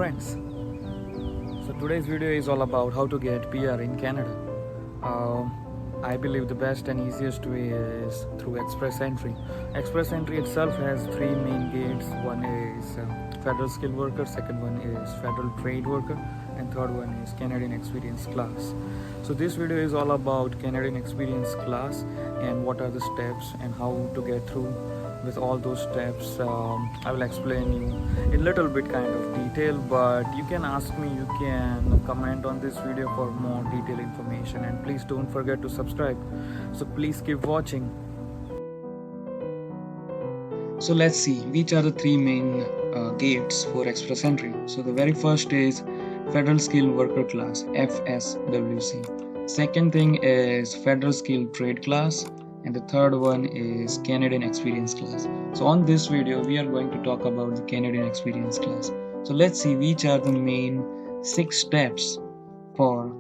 friends. So today's video is all about how to get PR in Canada. I believe the best and easiest way is through Express Entry. Express Entry itself has three main gates. One is Federal Skilled Worker, second one is Federal Trade Worker, and third one is Canadian Experience Class. So this video is all about Canadian Experience Class and what are the steps and how to get through with all those steps. I will explain you in little bit kind of detail, but you can ask me, you can comment on this video for more detailed information, and please don't forget to subscribe. So please keep watching. So let's see which are the three main gates for Express Entry. So the very first is Federal Skilled Worker Class, FSWC. Second thing is Federal Skilled Trade Class, and the third one is Canadian Experience Class. So on this video we are going to talk about the Canadian Experience Class. So let's see which are the main 6 steps for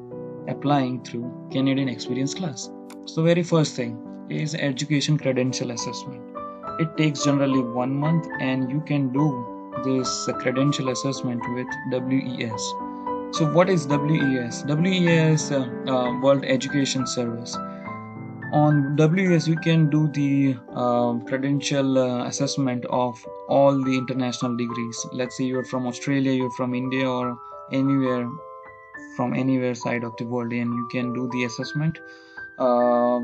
applying through Canadian Experience Class. So very first thing is Education Credential Assessment. It takes generally 1 month, and you can do this credential assessment with WES. So what is WES? WES World Education Service. On WES you can do the credential assessment of all the international degrees. Let's say you're from Australia, you're from India, or anywhere side of the world, and you can do the assessment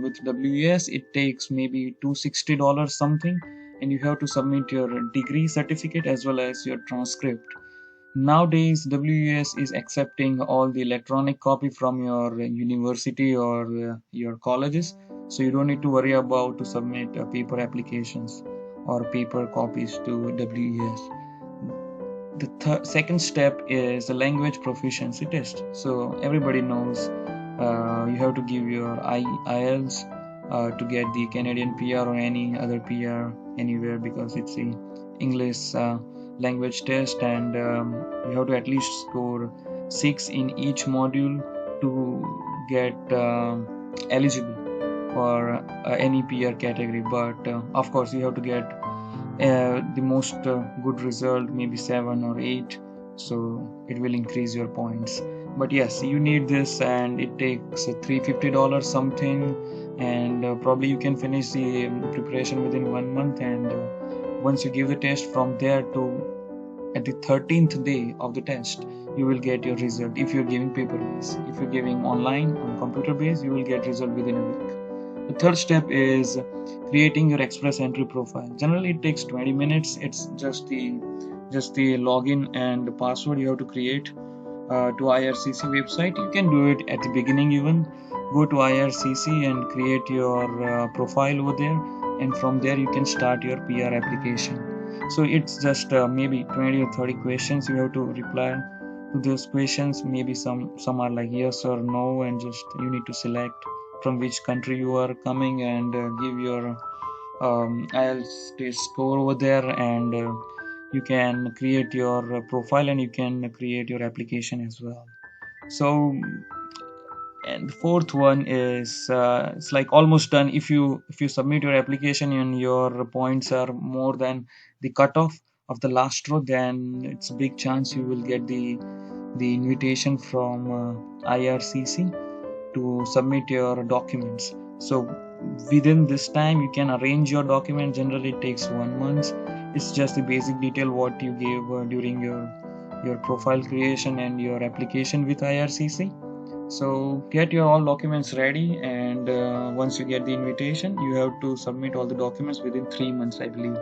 with WES. It takes maybe $260 something, and you have to submit your degree certificate as well as your transcript. Nowadays WES is accepting all the electronic copy from your university or your colleges, so you don't need to worry about to submit paper applications or paper copies to WES. The second step is the language proficiency test. So everybody knows you have to give your IELTS to get the Canadian PR or any other PR anywhere, because it's the English language test, and you have to at least score 6 in each module to get eligible for any PR category. But of course you have to get the most good result, maybe 7 or 8, so it will increase your points. But yes, you need this, and it takes $350 something, and probably you can finish the preparation within 1 month. And once you give the test, from there to at the 13th day of the test you will get your result. If you're giving paper based, if you're giving online on computer based, you will get result within a week. The third step is creating your Express Entry profile. Generally it takes 20 minutes. It's just the login and the password you have to create to IRCC website. You can do it at the beginning, even go to IRCC and create your profile over there, and from there you can start your PR application. So it's just maybe 20 or 30 questions. You have to reply to those questions. Maybe some are like yes or no, and just you need to select from which country you are coming, and give your IELTS test score over there, and you can create your profile, and you can create your application as well. So, and the fourth one is it's like almost done. If you submit your application and your points are more than the cutoff of the last row, then it's a big chance you will get the invitation from IRCC to submit your documents. So within this time you can arrange your document. Generally it takes 1 month. It's just the basic detail what you gave during your profile creation and your application with IRCC. So get your all documents ready, and once you get the invitation you have to submit all the documents within 3 months, I believe.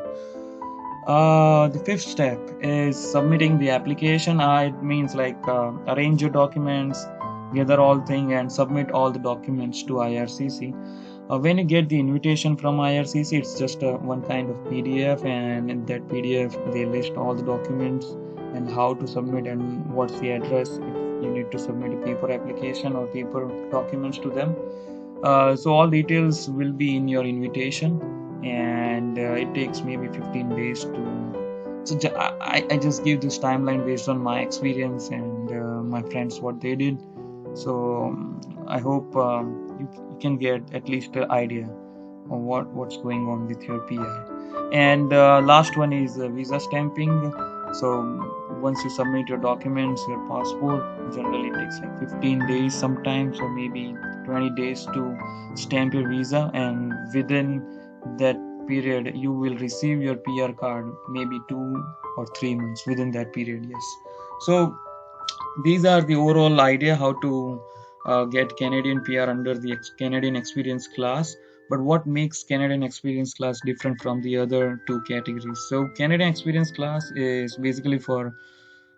The fifth step is submitting the application. It means like arrange your documents, gather all thing, and submit all the documents to IRCC. When you get the invitation from IRCC, it's just one kind of PDF, and in that PDF they list all the documents and how to submit and what's the address if you need to submit a paper application or paper documents to them. So all details will be in your invitation, and it takes maybe 15 days to. So I just give this timeline based on my experience and my friends what they did. So I hope you can get at least an idea of what's going on with your PR. And last one is visa stamping. So once you submit your documents, your passport, generally it takes like 15 days sometimes, or maybe 20 days to stamp your visa, and within that period you will receive your PR card, maybe 2 or 3 months within that period. Yes. So these are the overall idea how to get Canadian PR under the Canadian Experience class. But what makes Canadian Experience class different from the other two categories? So Canadian Experience class is basically for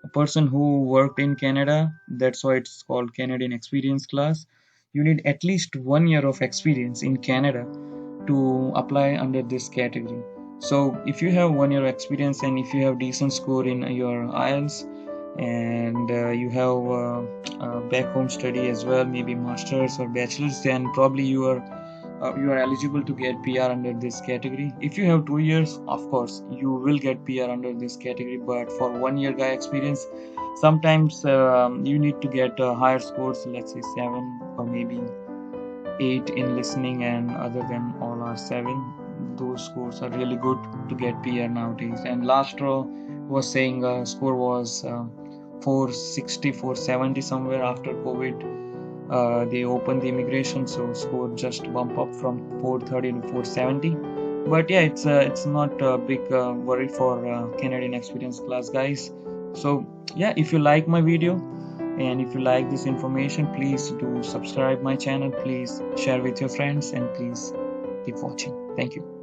a person who worked in Canada. That's why it's called Canadian Experience class. You need at least 1 year of experience in Canada to apply under this category. So if you have 1 year experience, and if you have decent score in your IELTS, and you have back home study as well, maybe masters or bachelors, then probably you are eligible to get PR under this category. If you have 2 years, of course you will get PR under this category, but for 1 year guy experience, sometimes you need to get higher scores, let's say 7 or maybe 8 in listening, and other than all are 7. Those scores are really good to get PR nowadays. And last row was saying score was 460, 470 somewhere. After COVID, they opened the immigration, so score just bump up from 430 to 470. But yeah, it's not a big worry for Canadian Experience class guys. So yeah, if you like my video, and if you like this information, please do subscribe my channel, please share with your friends, and please keep watching. Thank you.